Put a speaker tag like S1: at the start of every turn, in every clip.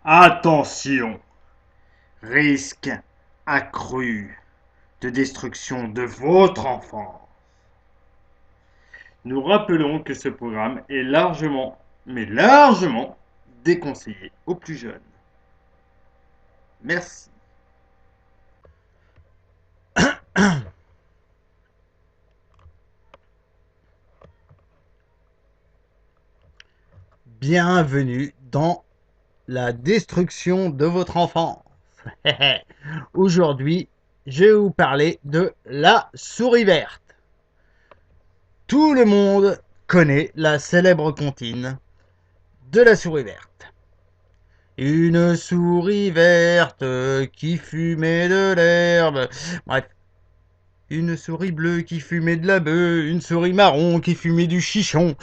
S1: Attention, risque accru de destruction de votre enfant. Nous rappelons que ce programme est largement, mais largement, déconseillé aux plus jeunes. Merci.
S2: Bienvenue dans la destruction de votre enfance. Aujourd'hui, je vais vous parler de la souris verte. Tout le monde connaît la célèbre comptine de la souris verte. Une souris verte qui fumait de l'herbe. Bref, une souris bleue qui fumait de la bœuf, une souris marron qui fumait du chichon.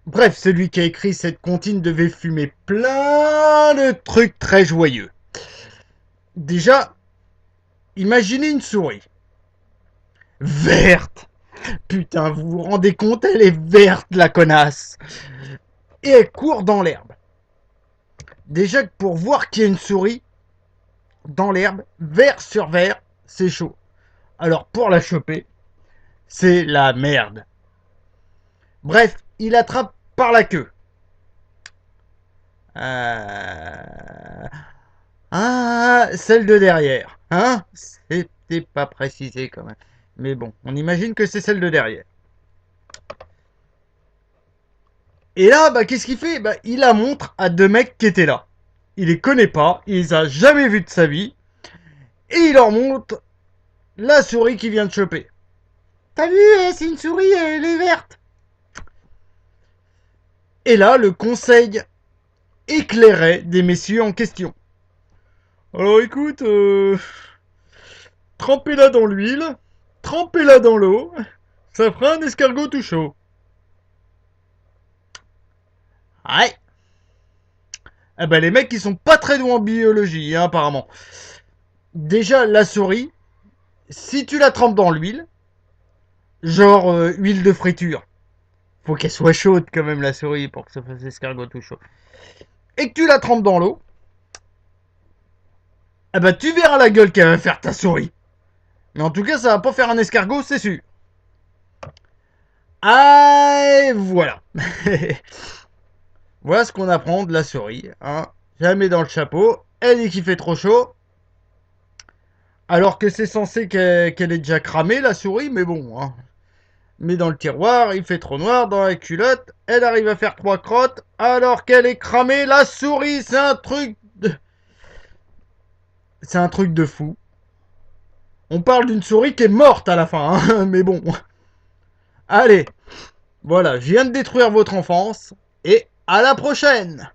S2: Bref, celui qui a écrit cette comptine devait fumer plein de trucs très joyeux. Déjà, imaginez une souris. Verte. Putain, vous vous rendez compte, elle est verte, la connasse. Et elle court dans l'herbe. Déjà que pour voir qu'il y a une souris dans l'herbe, vert sur vert, c'est chaud. Alors pour la choper, c'est la merde. Bref, il attrape par la queue. Ah, celle de derrière. Hein? C'était pas précisé quand même. Mais bon, on imagine que c'est celle de derrière. Et là, qu'est-ce qu'il fait? Il la montre à deux mecs qui étaient là. Il les connaît pas, il les a jamais vus de sa vie. Et il leur montre la souris qu'il vient de choper. T'as vu, c'est une souris, elle est verte. Et là, le conseil éclairé des messieurs en question. Alors écoute, trempez-la dans l'huile, trempez-la dans l'eau, ça fera un escargot tout chaud. Ouais. Eh ben les mecs ils sont pas très doués en biologie, hein, apparemment. Déjà la souris, si tu la trempes dans l'huile, genre huile de friture, faut qu'elle soit chaude quand même la souris pour que ça fasse escargot tout chaud. Et que tu la trempes dans l'eau, eh ben tu verras la gueule qu'elle va faire ta souris. Mais en tout cas ça va pas faire un escargot, c'est sûr. Ah, et voilà. Voilà ce qu'on apprend de la souris. Hein. Je la mets dans le chapeau. Elle dit qu'il fait trop chaud. Alors que c'est censé qu'elle est déjà cramée, la souris. Mais bon. Hein. Mais dans le tiroir, il fait trop noir. Dans la culotte, elle arrive à faire 3 crottes. Alors qu'elle est cramée, la souris. C'est un truc de... C'est un truc de fou. On parle d'une souris qui est morte à la fin. Hein. Mais bon. Allez. Voilà, je viens de détruire votre enfance. Et à la prochaine!